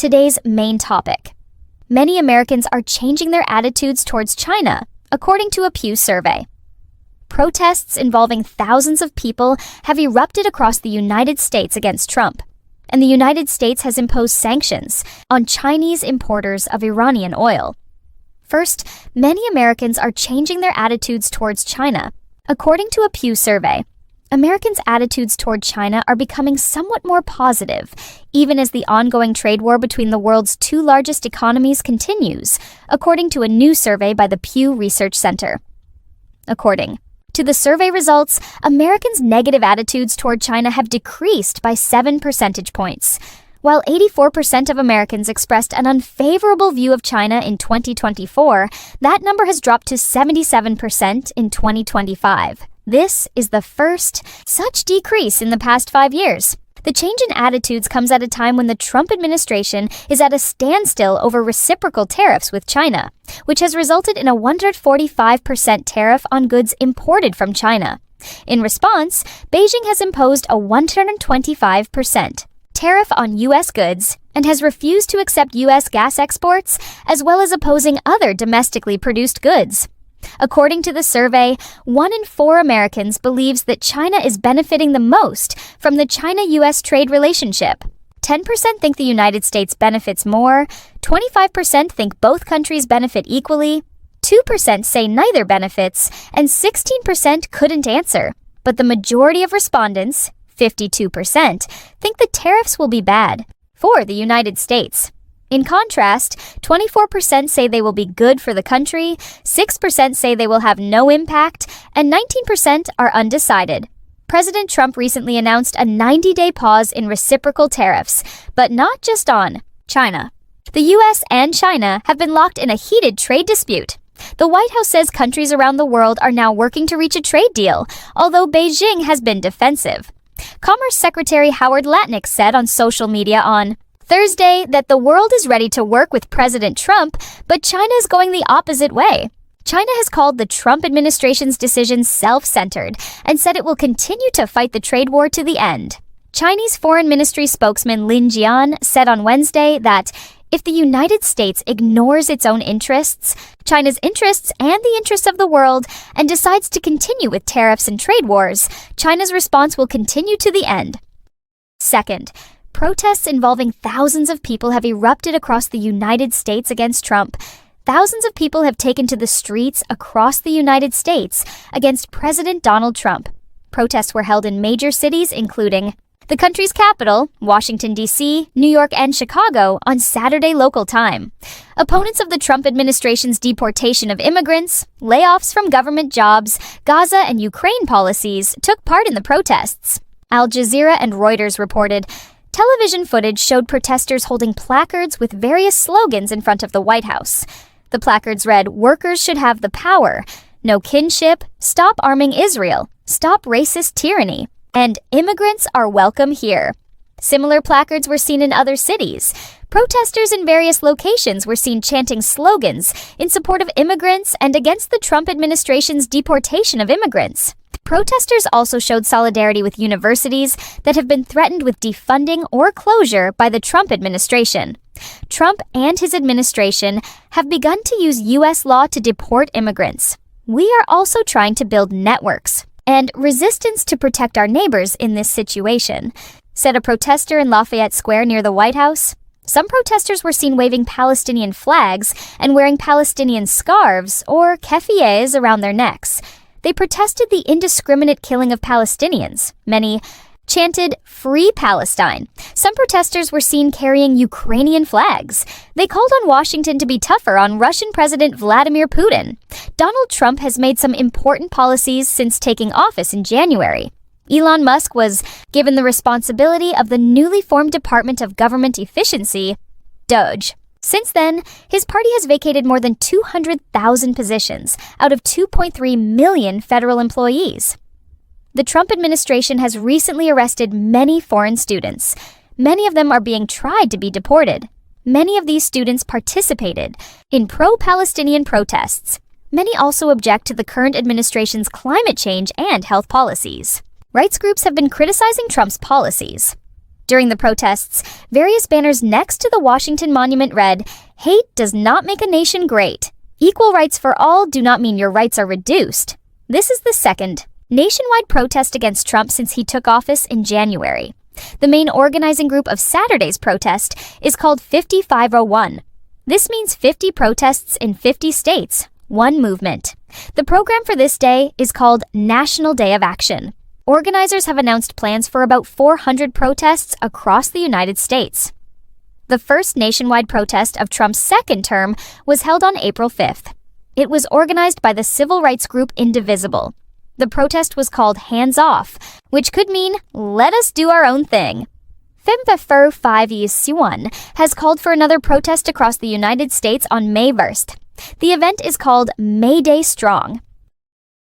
Today's main topic. Many Americans are changing their attitudes towards China, according to a Pew survey. Protests involving thousands of people have erupted across the United States against Trump, and the United States has imposed sanctions on Chinese importers of Iranian oil. First, many Americans are changing their attitudes towards China. According to a Pew survey, Americans' attitudes toward China are becoming somewhat more positive, even as the ongoing trade war between the world's two largest economies continues, according to a new survey by the Pew Research Center. According to the survey results, Americans' negative attitudes toward China have decreased by 7 percentage points. While 84% of Americans expressed an unfavorable view of China in 2024, that number has dropped to 77% in 2025. This is the first such decrease in the past 5 years. The change in attitudes comes at a time when the Trump administration is at a standstill over reciprocal tariffs with China, which has resulted in a 145% tariff on goods imported from China. In response, Beijing has imposed a 125% tariff on U.S. goods and has refused to accept U.S. gas exports, as well as opposing other domestically produced goods. According to the survey, 1 in 4 Americans believes that China is benefiting the most from the China-U.S. trade relationship. 10% think the United States benefits more, 25% think both countries benefit equally, 2% say neither benefits, and 16% couldn't answer. But the majority of respondents, 52%, think the tariffs will be bad for the United States. In contrast, 24% say they will be good for the country, 6% say they will have no impact, and 19% are undecided. President Trump recently announced a 90-day pause in reciprocal tariffs, but not just on China. The U.S. and China have been locked in a heated trade dispute. The White House says countries around the world are now working to reach a trade deal, although Beijing has been defensive. Commerce Secretary Howard Lutnick said on social media on Thursday that the world is ready to work with President Trump, but China is going the opposite way. China has called the Trump administration's decision self-centered and said it will continue to fight the trade war to the end. Chinese Foreign Ministry spokesman Lin Jian said on Wednesday that if the United States ignores its own interests, China's interests, and the interests of the world, and decides to continue with tariffs and trade wars, China's response will continue to the end. Second, protests involving thousands of people have erupted across the United States against Trump. Thousands of people have taken to the streets across the United States against President Donald Trump. Protests were held in major cities including the country's capital, Washington, D.C., New York, and Chicago on Saturday local time. Opponents of the Trump administration's deportation of immigrants, layoffs from government jobs, Gaza and Ukraine policies took part in the protests. Al Jazeera and Reuters reported television footage showed protesters holding placards with various slogans in front of the White House. The placards read, "Workers should have the power," "No kinship," "Stop arming Israel," "Stop racist tyranny," and "Immigrants are welcome here." Similar placards were seen in other cities. Protesters in various locations were seen chanting slogans in support of immigrants and against the Trump administration's deportation of immigrants. Protesters also showed solidarity with universities that have been threatened with defunding or closure by the Trump administration. Trump and his administration have begun to use U.S. law to deport immigrants. We are also trying to build networks and resistance to protect our neighbors in this situation, said a protester in Lafayette Square near the White House. Some protesters were seen waving Palestinian flags and wearing Palestinian scarves or keffiyehs around their necks. They protested the indiscriminate killing of Palestinians. Many chanted, "Free Palestine." Some protesters were seen carrying Ukrainian flags. They called on Washington to be tougher on Russian President Vladimir Putin. Donald Trump has made some important policies since taking office in January. Elon Musk was given the responsibility of the newly formed Department of Government Efficiency, DOGE. Since then, his party has vacated more than 200,000 positions out of 2.3 million federal employees. The Trump administration has recently arrested many foreign students. Many of them are being tried to be deported. Many of these students participated in pro-Palestinian protests. Many also object to the current administration's climate change and health policies. Rights groups have been criticizing Trump's policies. During the protests, various banners next to the Washington Monument read, "Hate does not make a nation great. Equal rights for all do not mean your rights are reduced." This is the second nationwide protest against Trump since he took office in January. The main organizing group of Saturday's protest is called 5501. This means 50 protests in 50 states, one movement. The program for this day is called National Day of Action. Organizers have announced plans for about 400 protests across the United States. The first nationwide protest of Trump's second term was held on April 5th. It was organized by the civil rights group Indivisible. The protest was called Hands Off, which could mean, let us do our own thing. 5501 has called for another protest across the United States on May 1st. The event is called May Day Strong.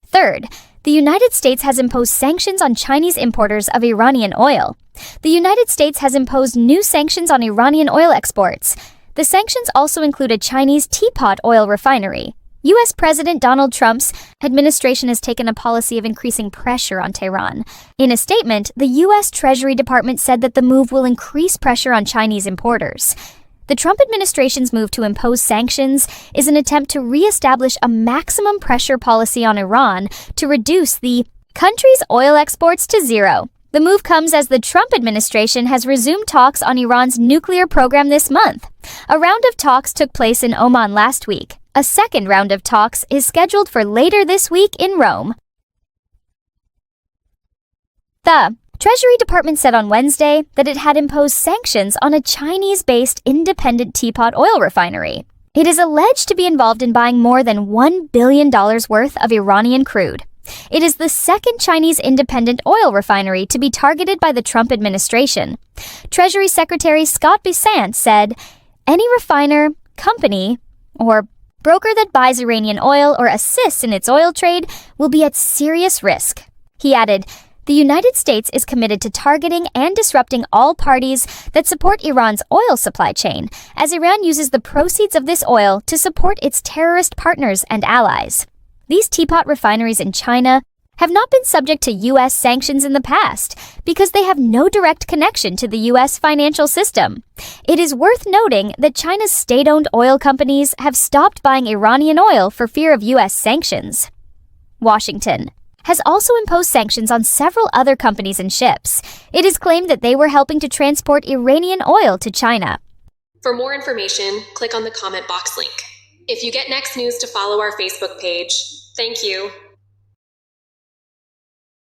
Third, the United States has imposed sanctions on Chinese importers of Iranian oil. The United States has imposed new sanctions on Iranian oil exports. The sanctions also include a Chinese teapot oil refinery. U.S. President Donald Trump's administration has taken a policy of increasing pressure on Tehran. In a statement, the U.S. Treasury Department said that the move will increase pressure on Chinese importers. The Trump administration's move to impose sanctions is an attempt to re-establish a maximum pressure policy on Iran to reduce the country's oil exports to zero. The move comes as the Trump administration has resumed talks on Iran's nuclear program this month. A round of talks took place in Oman last week. A second round of talks is scheduled for later this week in Rome. The Treasury Department said on Wednesday that it had imposed sanctions on a Chinese-based independent teapot oil refinery. It is alleged to be involved in buying more than $1 billion worth of Iranian crude. It is the second Chinese independent oil refinery to be targeted by the Trump administration. Treasury Secretary Scott Bessent said, "Any refiner, company, or broker that buys Iranian oil or assists in its oil trade will be at serious risk." He added, "The United States is committed to targeting and disrupting all parties that support Iran's oil supply chain, as Iran uses the proceeds of this oil to support its terrorist partners and allies." These teapot refineries in China have not been subject to U.S. sanctions in the past because they have no direct connection to the U.S. financial system. It is worth noting that China's state-owned oil companies have stopped buying Iranian oil for fear of U.S. sanctions. Washington has also imposed sanctions on several other companies and ships. It is claimed that they were helping to transport Iranian oil to China. For more information, click on the comment box link. If you get next news to follow our Facebook page, thank you.